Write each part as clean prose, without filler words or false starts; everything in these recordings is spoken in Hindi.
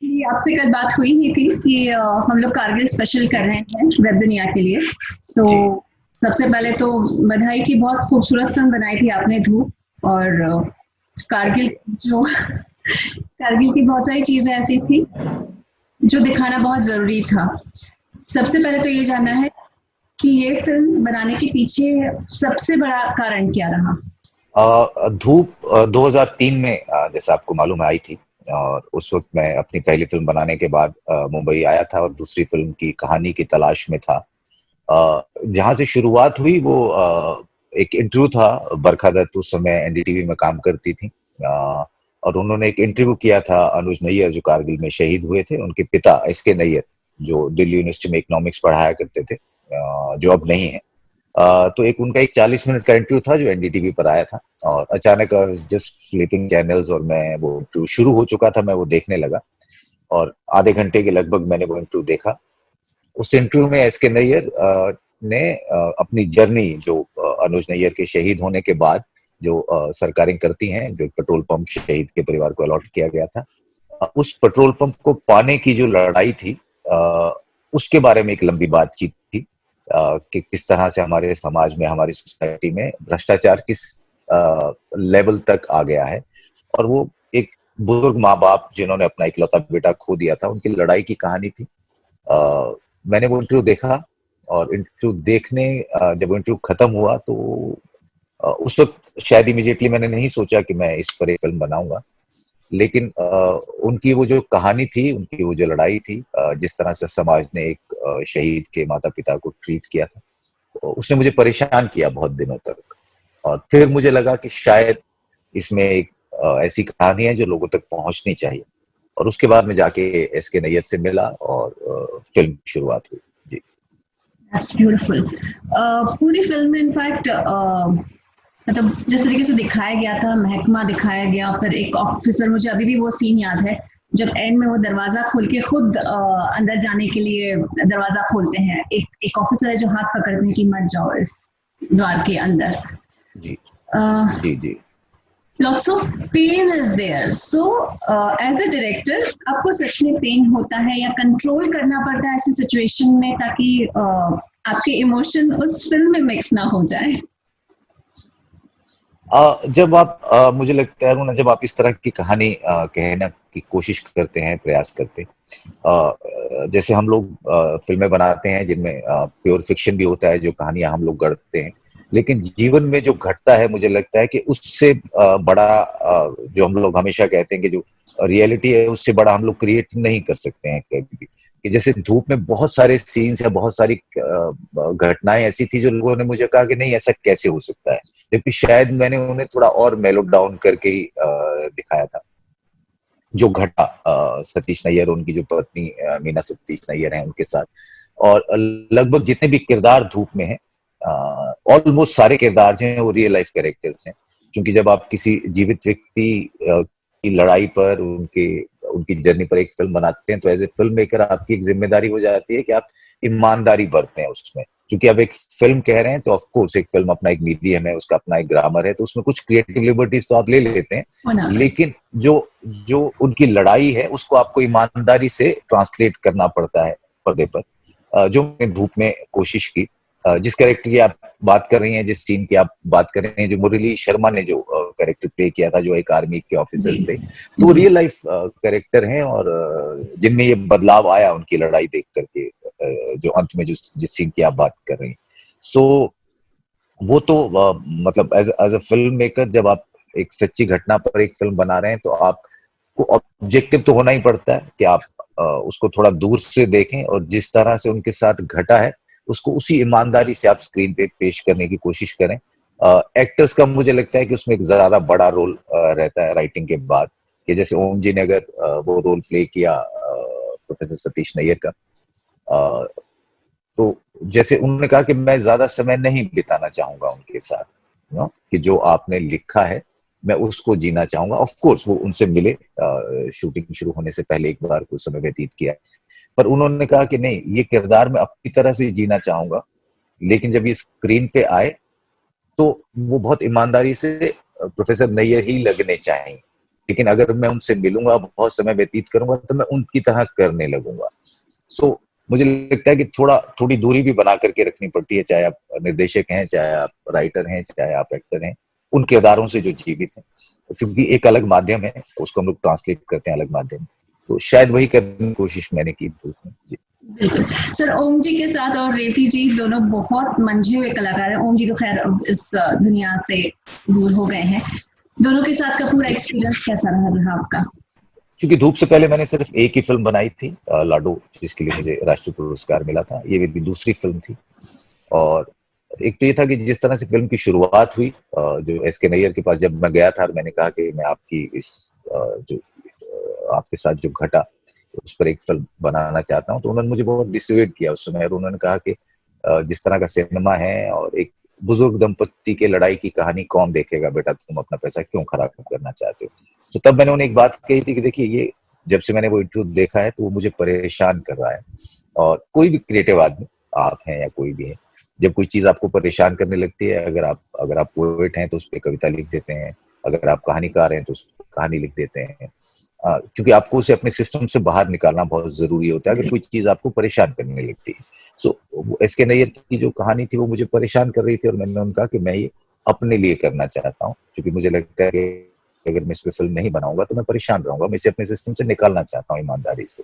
कि आपसे कल बात हुई ही थी कि हम लोग कारगिल स्पेशल कर रहे हैं वेब दुनिया के लिए। सो जी। सबसे पहले तो बधाई की बहुत खूबसूरत फिल्म बनाई थी आपने धूप। और थैंक कारगिल यू। जो कारगिल की बहुत सारी चीजें ऐसी थी जो दिखाना बहुत जरूरी था। सबसे पहले तो ये जानना जी। है कि ये फिल्म बनाने के पीछे सबसे बड़ा कारण क्या रहा? धूप 2003 में जैसा आपको मालूम है आई थी। और उस वक्त मैं अपनी पहली फिल्म बनाने के बाद मुंबई आया था और दूसरी फिल्म की कहानी की तलाश में था। जहां से शुरुआत हुई वो एक इंटरव्यू था। बरखा दत्त उस समय एनडीटीवी में काम करती थी। और उन्होंने एक इंटरव्यू किया था अनुज नैयर जो कारगिल में शहीद हुए थे, उनके पिता एसके नैयर, जो दिल्ली यूनिवर्सिटी में इकोनॉमिक्स पढ़ाया करते थे, जो अब नहीं है। तो एक उनका एक 40 मिनट का इंटरव्यू था जो एनडीटीवी पर आया था। और अचानक जस्ट फ्लिपिंग चैनल्स और मैं वो इंटरव्यू शुरू हो चुका था, मैं वो देखने लगा। और आधे घंटे के लगभग मैंने वो इंटरव्यू देखा। उस इंटरव्यू में एस के नैयर ने अपनी जर्नी, जो अनुज नैयर के शहीद होने के बाद जो सरकारें करती हैं, जो पेट्रोल पंप शहीद के परिवार को अलॉट किया गया था, उस पेट्रोल पंप को पाने की जो लड़ाई थी, अ, उसके बारे में एक लंबी बातचीत थी। कि किस तरह से हमारे समाज में, हमारी सोसाइटी में भ्रष्टाचार किस लेवल तक आ गया है। और वो एक बुजुर्ग माँ बाप जिन्होंने अपना इकलौता बेटा खो दिया था, उनकी लड़ाई की कहानी थी। अ, मैंने वो इंटरव्यू देखा। और इंटरव्यू जब वो इंटरव्यू खत्म हुआ तो उस वक्त शायद इमीडिएटली मैंने नहीं सोचा कि मैं इस पर एक फिल्म बनाऊंगा। लेकिन उनकी वो जो कहानी थी, उनकी वो जो लड़ाई थी, जिस तरह से समाज ने एक शहीद के माता पिता को ट्रीट किया था, तो उसने मुझे परेशान किया बहुत दिनों तक। और फिर मुझे लगा कि शायद इसमें एक ऐसी कहानी है जो लोगों तक पहुंचनी चाहिए। और उसके बाद में जाके एस के नैयर से मिला और फिल्म की शुरुआत हुई। जी। That's beautiful. पूरी फिल्म में इनफैक्ट मतलब जिस तरीके से दिखाया गया था, महकमा दिखाया गया, फिर एक ऑफिसर, मुझे अभी भी वो सीन याद है जब एंड में वो दरवाजा खोल के खुद अंदर जाने के लिए दरवाजा खोलते हैं। एक एक ऑफिसर है जो हाथ पकड़ते हैं कि मत जाओ इस द्वार के अंदर। जी। uh, ji. Ji. lots of pain is there, so as a director आपको सच में पेन होता है या कंट्रोल करना पड़ता है ऐसी सिचुएशन में ताकि आपके इमोशन उस फिल्म में मिक्स ना हो जाए? जब आप मुझे लगता है ना, जब आप इस तरह की कहानी कहने की कोशिश करते हैं, प्रयास करते हैं, जैसे हम लोग फिल्में बनाते हैं जिनमें प्योर फिक्शन भी होता है, जो कहानियां हम लोग गढ़ते हैं। लेकिन जीवन में जो घटता है, मुझे लगता है कि उससे बड़ा, जो हम लोग हमेशा कहते हैं कि जो रियलिटी है, उससे बड़ा हम लोग क्रिएट नहीं कर सकते हैं कभी भी। कि जैसे धूप में बहुत सारे सीन्स है, बहुत सारी घटनाएं ऐसी थी जो लोगों ने मुझे कहा कि नहीं, ऐसा कैसे हो सकता है। जबकि शायद मैंने उन्हें थोड़ा और मेलो डाउन करके ही दिखाया था। जो घटा सतीश नैयर, उनकी जो पत्नी मीना सतीश नैयर हैं, उनके साथ। और लगभग जितने भी किरदार धूप में हैं, ऑलमोस्ट सारे किरदार जो हैं वो रियल लाइफ कैरेक्टर्स हैं। क्योंकि जब आप किसी जीवित व्यक्ति की लड़ाई पर, उनके उनकी जर्नी पर एक फिल्म बनाते हैं, तो एज ए फिल्म मेकर आपकी एक जिम्मेदारी हो जाती है कि आप ईमानदारी बरतें हैं उसमें। क्योंकि अब एक फिल्म कह रहे हैं तो ऑफ कोर्स एक फिल्म अपना एक मीडियम है, उसका अपना एक ग्रामर है, तो उसमें कुछ क्रिएटिव लिबर्टीज तो आप ले लेते हैं। होना पड़ता लेकिन जो जो उनकी लड़ाई है, उसको आपको ईमानदारी से ट्रांसलेट करना पड़ता है पर्दे पर। जो मैंने धूप में कोशिश की। जिस कैरेक्टर की आप बात कर रही हैं, जिस सीन की आप बात कर रहे हैं, जो मुरली शर्मा ने जो कैरेक्टर प्ले किया था, जो एक आर्मी के जी। ऑफिसर्स थे, तो वो जी। रियल लाइफ कैरेक्टर हैं। और जिनमें ये बदलाव आया उनकी लड़ाई देख करके, जो अंत में जिस सीन की आप बात कर रही हैं। सो वो तो मतलब as as a film maker, जब आप एक सच्ची घटना पर एक फिल्म बना रहे हैं, तो आपको ऑब्जेक्टिव तो होना ही पड़ता है कि आप उसको थोड़ा दूर से देखें और जिस तरह से उनके साथ घटा है, उसको उसी ईमानदारी से आप स्क्रीन पे पेश करने की कोशिश करें। एक्टर्स का मुझे लगता है कि उसमें एक ज्यादा बड़ा रोल रहता है राइटिंग के बाद। कि जैसे ओम जी ने अगर वो रोल प्ले किया प्रोफेसर सतीश नैयर का, अ, तो जैसे उन्होंने कहा कि मैं ज्यादा समय नहीं बिताना चाहूंगा उनके साथ, कि जो आपने लिखा है मैं उसको जीना चाहूंगा। ऑफ कोर्स वो उनसे मिले, शूटिंग शुरू होने से पहले एक बार कुछ समय व्यतीत किया। पर उन्होंने कहा कि नहीं, ये किरदार मैं अपनी तरह से जीना चाहूंगा, लेकिन जब ये स्क्रीन पे आए तो वो बहुत ईमानदारी से प्रोफेसर नैयर ही लगने चाहिए। लेकिन अगर मैं उनसे मिलूंगा, बहुत समय व्यतीत करूंगा, तो मैं उनकी तरह करने लगूंगा। सो मुझे लगता है कि थोड़ी दूरी भी बना करके रखनी पड़ती है, चाहे आप निर्देशक हैं, चाहे आप राइटर हैं, चाहे आप एक्टर हैं, उन किरदारों से जो जीवित हैं, क्योंकि एक अलग माध्यम है, उसको हम लोग ट्रांसलेट करते हैं अलग माध्यम में। तो शायद वही करने की कोशिश मैंने की धूप में। जी। बिल्कुल। सर, ओम जी के साथ और रेवती जी दोनों बहुत मंझे हुए कलाकार हैं। ओम जी तो खैर इस दुनिया से दूर हो गए हैं। दोनों के साथ का पूरा जी। एक्सपीरियंस कैसा रहा आपका? क्योंकि धूप से पहले मैंने सिर्फ एक ही फिल्म बनाई थी, लाडो, जिसके लिए मुझे राष्ट्रीय पुरस्कार मिला था। ये मेरी दूसरी फिल्म थी। और एक तो ये था कि जिस तरह से फिल्म की शुरुआत हुई, जो एस के नैयर के पास जब मैं गया था और मैंने कहा कि मैं आपकी इस जो आपके साथ जो घटा उस पर एक फिल्म बनाना चाहता हूँ, तो उन्होंने मुझे बहुत डिसवेड किया उस समय। और उन्होंने कहा कि जिस तरह का सिनेमा है और एक बुजुर्ग दंपति के लड़ाई की कहानी कौन देखेगा बेटा, तुम अपना पैसा क्यों खराब करना चाहते हो। तो तब मैंने उन्हें एक बात कही थी कि देखिए, ये जब से मैंने वो इंटरव्यू देखा है तो वो मुझे परेशान कर रहा है। और कोई भी क्रिएटिव आदमी, आप हैं या कोई भी है, जब कोई चीज आपको परेशान करने लगती है, अगर आप पोएट हैं तो उस पर कविता लिख देते हैं, अगर आप कहानीकार हैं तो उस पर कहानी लिख देते हैं, क्योंकि आपको उसे अपने सिस्टम से बाहर निकालना बहुत जरूरी होता है अगर कोई चीज आपको परेशान करने लगती है। सो एस के नैयर की जो कहानी थी वो मुझे परेशान कर रही थी, और मैंने उनका कि मैं ये अपने लिए करना चाहता हूँ, क्योंकि मुझे लगता है कि अगर मैं इस पे फिल्म नहीं बनाऊंगा तो मैं परेशान रहूंगा, मैं इसे अपने सिस्टम से निकालना चाहता हूँ ईमानदारी से।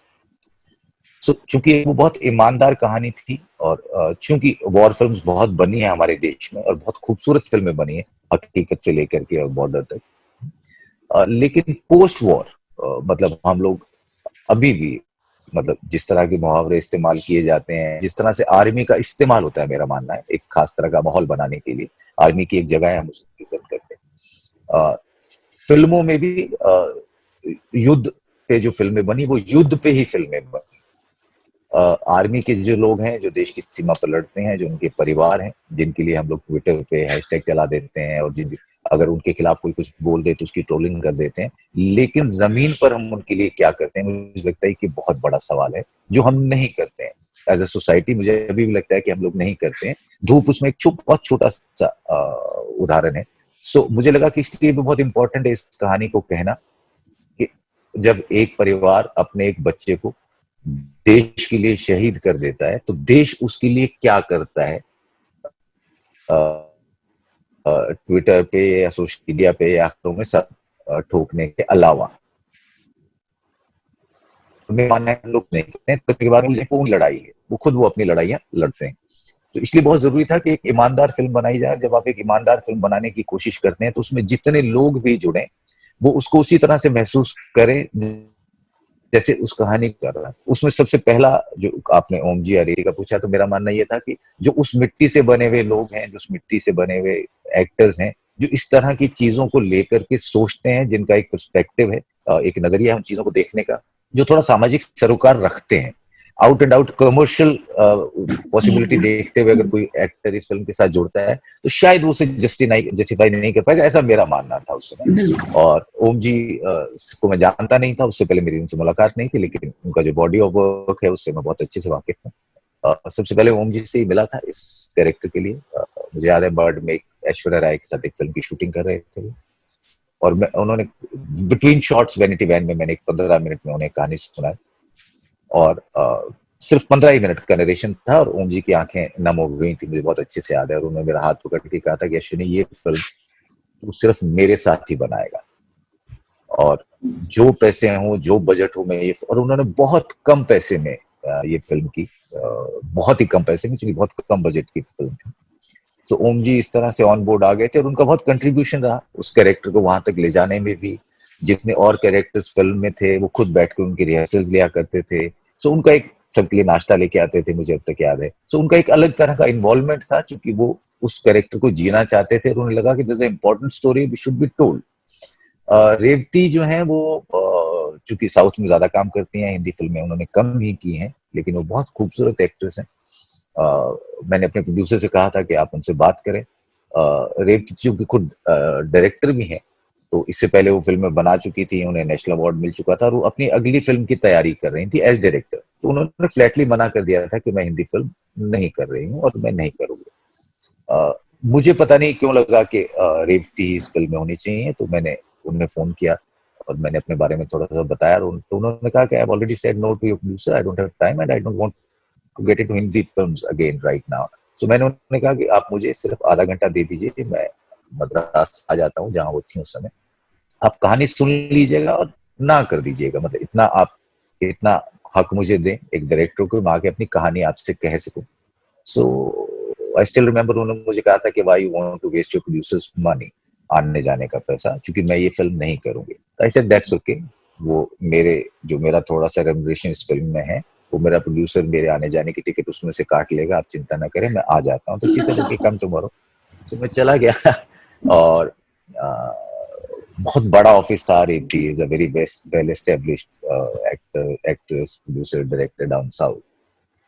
सो चूंकि वो बहुत ईमानदार कहानी थी, और चूंकि वॉर फिल्म्स बहुत बनी है हमारे देश में और बहुत खूबसूरत फिल्में बनी है, हकीकत से लेकर के और बॉर्डर तक, लेकिन पोस्ट वॉर, मतलब हम लोग अभी भी, मतलब जिस तरह के मुहावरे इस्तेमाल किए जाते हैं, जिस तरह से आर्मी का इस्तेमाल होता है, मेरा मानना है एक खास तरह का माहौल बनाने के लिए आर्मी की एक जगह है, हम उसकी इज्जत करते हैं। फिल्मों में भी युद्ध पे जो फिल्में बनी वो युद्ध पे ही फिल्में बनी। आर्मी के जो लोग हैं, जो देश की सीमा पर लड़ते हैं, जो उनके परिवार हैं, जिनके लिए हम लोग ट्विटर पे हैशटैग चला देते हैं, और जिन अगर उनके खिलाफ कोई कुछ बोल दे तो उसकी ट्रोलिंग कर देते हैं, लेकिन जमीन पर हम उनके लिए क्या करते हैं, मुझे लगता है कि बहुत बड़ा सवाल है, जो हम नहीं करते हैं एज ए सोसाइटी। मुझे अभी भी लगता है कि हम लोग नहीं करते हैं। धूप उसमें एक बहुत छोटा सा उदाहरण है। सो मुझे लगा कि इसलिए भी बहुत इंपॉर्टेंट है इस कहानी को कहना, कि जब एक परिवार अपने एक बच्चे को देश के लिए शहीद कर देता है, तो देश उसके लिए क्या करता है, ट्विटर पे या सोशल मीडिया पे या अखबारों में सब ठोकने के अलावा। हमें मानना है लोग नहीं करते हैं, तो उसके बाद वो लड़ाई है, वो खुद वो अपनी लड़ाइयां लड़ते हैं। तो इसलिए बहुत जरूरी था कि एक ईमानदार फिल्म बनाई जाए। जब आप एक ईमानदार फिल्म बनाने की कोशिश करते हैं तो उसमें जितने लोग भी जुड़े, वो उसको उसी तरह से महसूस करें जैसे उस कहानी कर रहा है। उसमें सबसे पहला जो आपने ओम जी अरेरी का पूछा, तो मेरा मानना ये था कि जो उस मिट्टी से बने हुए लोग हैं, जो उस मिट्टी से बने हुए एक्टर्स हैं, जो इस तरह की चीजों को लेकर के सोचते हैं, जिनका एक पर्सपेक्टिव है, एक नजरिया है उन चीजों को देखने का, जो थोड़ा सामाजिक सरोकार रखते हैं, out and out commercial possibility देखते हुए अगर कोई एक्टर इस फिल्म के साथ जुड़ता है, तो शायद वो उसे जस्टिफाई नहीं कर पाएगा, ऐसा मेरा मानना था उस समय। बिल्कुल। और ओम जी को मैं जानता नहीं था, उससे पहले मेरी उनसे मुलाकात नहीं थी, लेकिन उनका जो बॉडी ऑफ वर्क है उससे मैं बहुत अच्छे से वाकिफ था। सबसे पहले ओम जी से ही मिला था इस कैरेक्टर के लिए। मुझे याद है बर्ड में ऐश्वर्या राय के साथ एक फिल्म की शूटिंग कर रहे थे वो, और उन्होंने बिटवीन शॉट्स वैनिटी वैन में मैंने 15 मिनट में उन्हें कहानी सुनाई, और सिर्फ 15 ही मिनट का नरेशन था, और ओम जी की आंखें नम हो गई थी, मुझे बहुत अच्छे से याद है। और उन्होंने मेरा हाथ पकड़ के कहा था कि अश्विनी, ये फिल्म तू सिर्फ मेरे साथ ही बनाएगा, और जो पैसे हों, जो बजट हो, मैं ये, और उन्होंने बहुत कम पैसे में ये फिल्म की, बहुत ही कम पैसे में, क्योंकि बहुत कम बजट की फिल्म थी। तो ओम जी इस तरह से ऑन बोर्ड आ गए थे, और उनका बहुत कंट्रीब्यूशन रहा उस कैरेक्टर को वहां तक ले जाने में भी। जितने और कैरेक्टर्स फिल्म में थे वो खुद बैठ के उनकी रिहर्सल्स लिया करते थे। सो उनका एक, सबके लिए नाश्ता लेके आते थे, मुझे अब तक याद है। सो उनका एक अलग तरह का इन्वॉल्वमेंट था, क्योंकि वो उस कैरेक्टर को जीना चाहते थे, और उन्हें लगा कि this important story we should be told. Revathi जो है वो चूंकि साउथ में ज्यादा काम करती हैं, हिंदी फिल्में उन्होंने कम ही की हैं, लेकिन वो बहुत खूबसूरत एक्ट्रेस हैं। मैंने अपने प्रोड्यूसर से कहा था कि आप उनसे बात करें। रेवती चूंकि खुद डायरेक्टर भी हैं, तो इससे पहले वो फिल्में बना चुकी थी, उन्हें नेशनल अवार्ड मिल चुका था, और वो अपनी अगली फिल्म की तैयारी कर रही थी एज डायरेक्टर। तो उन्होंने फ्लैटली मना कर दिया था कि मैं हिंदी फिल्म नहीं कर रही हूँ और मैं नहीं करूंगी। मुझे पता नहीं क्यों लगा कि रेवती इस फिल्म में होनी चाहिए, तो मैंने उन्हें फोन किया, और मैंने अपने बारे में थोड़ा सा बताया, तो उन्होंने कहा कि I have already said no to your producer, I don't have time and I don't want to get into Hindi films again right now. So मैंने उन्हें कहा कि आप मुझे सिर्फ आधा घंटा दे दीजिए, मैं मद्रास आ जाता हूँ जहाँ वो थी उस समय, आप कहानी सुन लीजिएगा और ना कर दीजिएगा, मतलब इतना आप, इतना हक मुझे दें एक डायरेक्टर को, मैं आके अपनी कहानी आपसे कह सकूं। सो आई स्टिल रिमेम्बर उन्होंने मुझे कहा था कि why you want to waste your producers money, आने जाने का पैसा, क्योंकि मैं ये फिल्म नहीं करूंगी। आई सेड दैट्स ओके, वो मेरे, जो मेरा थोड़ा सा रेम्युनरेशन इस फिल्म में है, वो मेरा प्रोड्यूसर मेरे आने जाने की टिकट उसमें से काट लेगा, आप चिंता ना करें, मैं आ जाता हूँ। तो she said okay come tomorrow. तो मैं चला गया और बहुत बड़ा ऑफिस था। Revathi is a very best well established actor, actress, producer, director down south,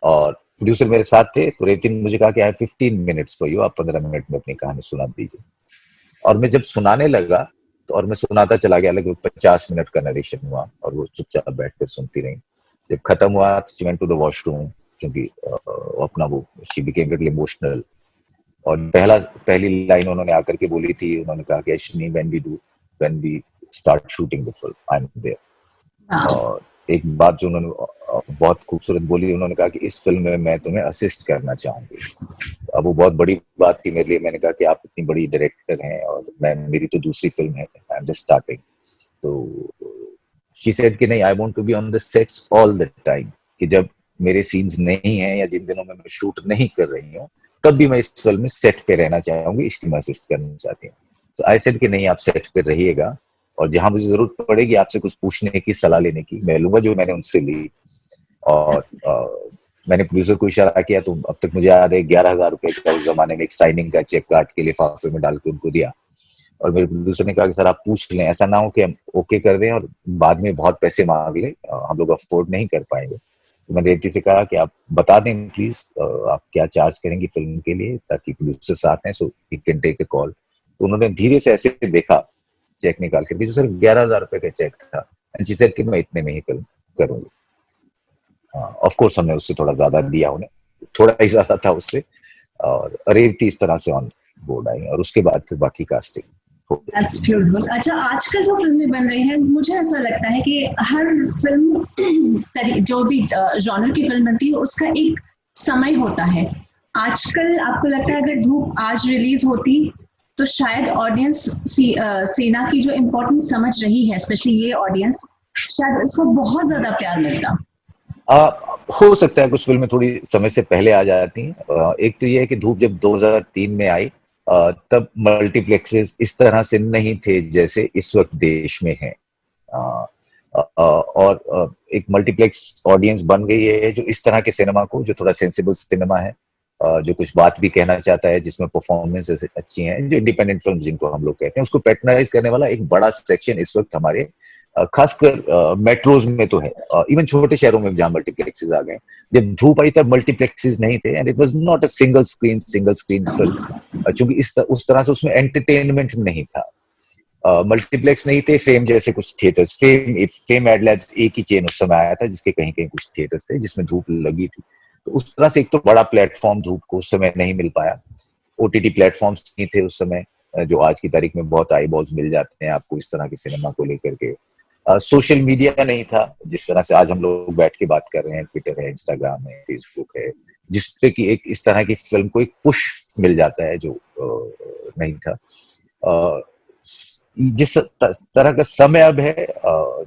और प्रोड्यूसर मेरे साथ थे। तो रेवती ने मुझे कहा कि I have 15 minutes for you, आप 15 मिनट में अपनी कहानी सुना दीजिए। और मैं जब सुनाने लगा, तो और मैं सुनाता चला गया, लगभग 50 मिनट का नरेशन हुआ और वो चुपचाप बैठ कर सुनती रही। जब खत्म हुआ तो she went to the washroom, क्योंकि अपना वो, शी बिकेम लिटिल इमोशनल। और पहली लाइन उन्होंने आकर के बोली थी, उन्होंने कहा कि Ashwini, when we start shooting the film I am there. हाँ। और एक बात जो उन्होंने बहुत खूबसूरत बोली, उन्होंने कहा कि इस फिल्म में मैं तुम्हें असिस्ट करना चाहूंगी। अब वो बहुत बड़ी बात थी मेरे लिए। मैंने कहा कि आप इतनी बड़ी डायरेक्टर हैं और मैं, मेरी तो दूसरी फिल्म है, आई एम जस्ट स्टार्टिंग। तो शी सेड कि नहीं, I want to be on the sets all the time, कि जब मेरे सीन्स नहीं हैं या जिन दिनों में मैं शूट नहीं कर रही हूँ, तब भी मैं इस फिल्म में सेट पे रहना चाहूंगी, इसलिए मैं असिस्ट करना चाहती हूँ। तो आई सेड कि नहीं, आप सेट पे रहिएगा, और जहां मुझे जरूरत पड़ेगी आपसे कुछ पूछने की, सलाह लेने की, मैं लूंगा, जो मैंने उनसे ली। और मैंने प्रोड्यूसर को इशारा किया, तो अब तक मुझे याद है 11,000 रुपए का उस जमाने में एक साइनिंग का चेक काट के लिफाफे में डाल के उनको दिया। और मेरे प्रोड्यूसर ने कहा कि सर आप पूछ लें, ऐसा ना हो कि हम ओके कर दें और बाद में बहुत पैसे मांग ले, हम लोग अफोर्ड नहीं कर पाएंगे। तो मैंने रेवती से कहा कि आप बता दें प्लीज, आप क्या चार्ज करेंगी फिल्म के लिए, ताकि प्रोड्यूसर साथ हैं, so he can take a call. तो उन्होंने धीरे से ऐसे देखा चेक निकाल के, जो सिर्फ 11,000 रुपए का चेक था, एंड शी सेड कि मैं इतने में ही फिल्म करूंगी। ऑफ कोर्स हमने उससे थोड़ा ज्यादा दिया उन्हें, थोड़ा ही ज्यादा था उससे, और रेवती इस तरह से ऑन बोर्ड आई, और उसके बाद फिर बाकी कास्टिंग हो गई। That's beautiful. अच्छा, आजकल जो फिल्में बन रही हैं, मुझे ऐसा लगता है कि हर फिल्म जो भी जॉनर की फिल्म बनती है उसका एक समय होता है। आजकल आपको लगता जी। है अगर धूप आज रिलीज होती तो शायद ऑडियंस सेना की जो इम्पोर्टेंस समझ रही है, स्पेशली ये ऑडियंस, शायद इसको बहुत ज्यादा प्यार मिलता। आ, हो सकता है कुछ फिल्में थोड़ी समय से पहले आ जाती हैं। एक तो ये है कि धूप जब 2003 में आई, तब मल्टीप्लेक्सेस इस तरह से नहीं थे जैसे इस वक्त देश में है। और एक मल्टीप्लेक्स ऑडियंस बन गई है जो इस तरह के सिनेमा को, जो थोड़ा सेंसिबल सिनेमा है, जो कुछ बात भी कहना चाहता है, जिसमें परफॉर्मेंस अच्छी हैं, जो इंडिपेंडेंट फिल्म जिनको हम लोग कहते हैं, उसको पैट्रनाइज करने वाला एक बड़ा सेक्शन इस वक्त हमारे खासकर मेट्रोज में तो है, इवन छोटे शहरों में जहां मल्टीप्लेक्सेस आ गए। जब धूप आई तब मल्टीप्लेक्सेस नहीं थे, and it was not a single screen film, क्योंकि उस तरह से उसमें एंटरटेनमेंट नहीं था। मल्टीप्लेक्स नहीं थे, फेम जैसे कुछ थिएटर्स, फेम एडलैब एक ही चेन उस समय आया था, जिसके कहीं कहीं कुछ थिएटर्स थे जिसमें धूप लगी थी। तो उस तरह से एक तो बड़ा प्लेटफॉर्म धूप को उस समय नहीं मिल पाया। ओटीटी प्लेटफॉर्म्स नहीं थे उस समय, जो आज की तारीख में बहुत आई बॉल्स मिल जाते हैं आपको इस तरह के सिनेमा को लेकर के। सोशल मीडिया नहीं था जिस तरह से आज हम लोग बैठ के बात कर रहे हैं, ट्विटर है, इंस्टाग्राम है, फेसबुक है, जिसपे कि एक इस तरह की फिल्म को एक पुश मिल जाता है, जो नहीं था। अ, जिस तरह का समय अब है,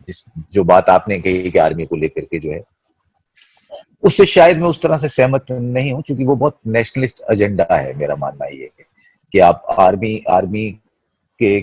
जिस जो बात आपने कही कि आर्मी को लेकर के जो है, उससे शायद मैं उस तरह से सहमत नहीं हूं, क्योंकि वो बहुत नेशनलिस्ट एजेंडा है। मेरा मानना ये है कि आप आर्मी आर्मी के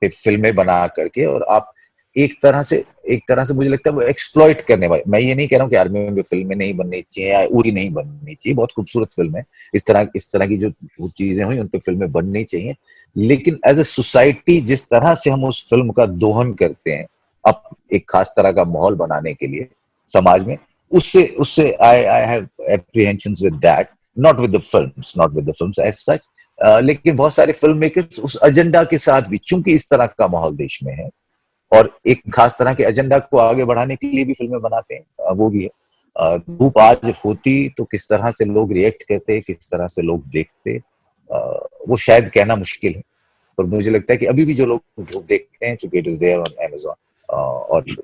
पे फिल्में बना करके, और आप एक तरह से मुझे लगता है वो एक्सप्लॉइट करने वाले। मैं ये नहीं कह रहा हूँ कि आर्मी में फिल्में नहीं बननी चाहिए या उरी नहीं बननी चाहिए, बहुत खूबसूरत फिल्म है। इस तरह की जो चीजें हुई उन पर फिल्में बननी चाहिए, लेकिन एज ए सोसाइटी जिस तरह से हम उस फिल्म का दोहन करते हैं अब एक खास तरह का माहौल बनाने के लिए समाज में, उससे उससे I have apprehensions with that, not with the films as such. लेकिन बहुत सारे फिल्म मेकर्स उस एजेंडा के साथ भी, चूंकि इस तरह का माहौल देश में है और एक खास तरह के एजेंडा को आगे बढ़ाने के लिए भी फिल्में बनाते हैं, वो भी है। धूप आज होती तो किस तरह से लोग रिएक्ट करते, किस तरह से लोग देखते, वो शायद कहना मुश्किल है। और मुझे लगता है कि अभी भी जो लोग धूप देखते हैं, चूंकि it is there on Amazon, और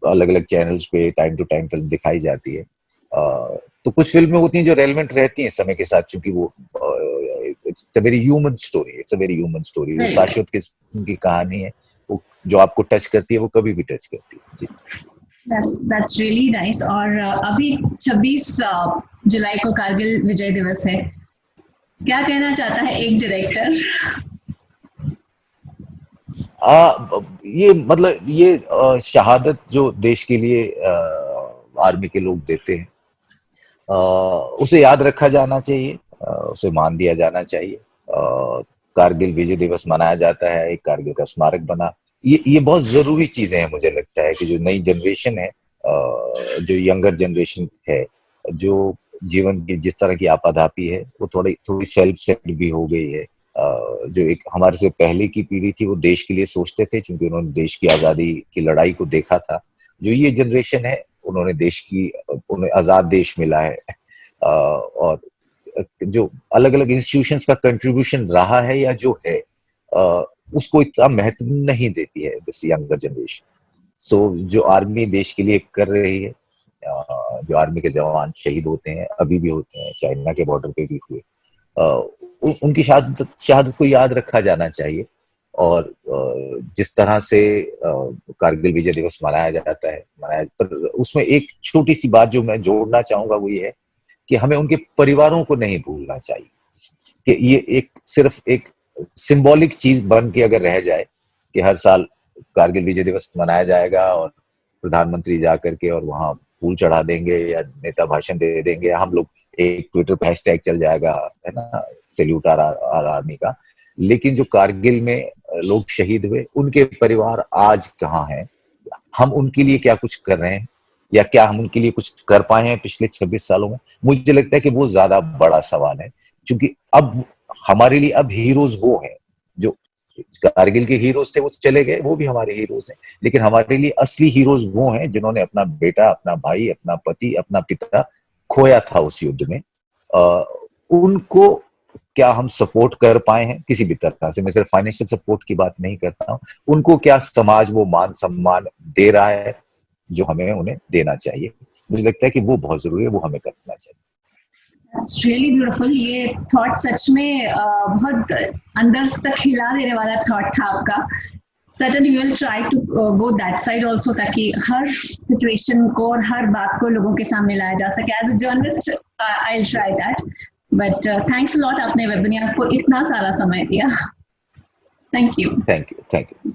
अलग अलग चैनल्स पे टाइम टू टाइम फिल्म दिखाई जाती है। तो कुछ फिल्में होती हैं जो रेलेवेंट रहती हैं समय के साथ, क्योंकि वो it's a very human story, it's a very human story, वो राइट। शाश्वत किस्म की कहानी है, वो जो आपको टच करती है वो कभी भी टच करती है जी। That's really nice. और अभी 26 जुलाई को कारगिल विजय दिवस है। क्या कहना चाहता है एक डायरेक्टर? ये मतलब ये शहादत जो देश के लिए आर्मी के लोग देते हैं, उसे याद रखा जाना चाहिए, उसे मान दिया जाना चाहिए। कारगिल विजय दिवस मनाया जाता है, एक कारगिल का स्मारक बना, ये बहुत जरूरी चीजें हैं। मुझे लगता है कि जो नई जनरेशन है, जो यंगर जनरेशन है, जो जीवन की जिस तरह की आपाधापी है, वो थोड़ी थोड़ी सेल्फ सेट भी हो गई है। जो एक हमारे से पहले की पीढ़ी थी वो देश के लिए सोचते थे, क्योंकि उन्होंने देश की आजादी की लड़ाई को देखा था। जो ये जनरेशन है, उन्होंने देश की उन्हें आजाद देश मिला है, और जो अलग अलग इंस्टीट्यूशंस का कंट्रीब्यूशन रहा है या जो है, उसको इतना महत्व नहीं देती है दिस यंगर जनरेशन। सो जो आर्मी देश के लिए कर रही है, जो आर्मी के जवान शहीद होते हैं, अभी भी होते हैं, चाइना के बॉर्डर पे भी हुए, उनकी शहादत शहादत को याद रखा जाना चाहिए। और जिस तरह से कारगिल विजय दिवस मनाया जाता है, मनाया, पर उसमें एक छोटी सी बात जो मैं जोड़ना चाहूंगा वो ये है कि हमें उनके परिवारों को नहीं भूलना चाहिए। कि ये एक सिर्फ एक सिंबॉलिक चीज बन के अगर रह जाए कि हर साल कारगिल विजय दिवस मनाया जाएगा और प्रधानमंत्री जा करके और वहां फूल चढ़ा देंगे या नेता भाषण दे देंगे, या हम लोग एक ट्विटर पे हैशटैग चल जाएगा, है ना, सैल्यूट आर आर्मी का। लेकिन जो कारगिल में लोग शहीद हुए, उनके परिवार आज कहाँ हैं, हम उनके लिए क्या कुछ कर रहे हैं, या क्या हम उनके लिए कुछ कर पाए हैं पिछले 26 सालों में? मुझे लगता है कि वो ज्यादा बड़ा सवाल है, क्योंकि अब हमारे लिए अब हीरोज वो हैं जो कारगिल के हीरोज थे, वो चले गए, वो भी हमारे हीरोज हैं। लेकिन हमारे लिए असली हीरोज वो हैं जिन्होंने अपना बेटा, अपना भाई, अपना पति, अपना पिता खोया था उस युद्ध में। आ, उनको क्या हम सपोर्ट कर पाए हैं किसी भी तरह से? मैं सिर्फ फाइनेंशियल सपोर्ट की बात नहीं करता हूँ, उनको क्या समाज वो मान सम्मान दे रहा है जो हमें उन्हें देना चाहिए? मुझे लगता है कि वो बहुत जरूरी है, वो हमें करना चाहिए। That's really beautiful. ये थॉट सच में बहुत अंदर तक हिला देने वाला थॉट था आपका। Certainly we will try to go that side also, ताकि हर सिचुएशन को और हर बात को लोगों के सामने लाया जा सके। As a journalist I'll try that. But thanks a lot, आपने वेब दुनिया को इतना सारा समय दिया। Thank you. Thank you, thank you.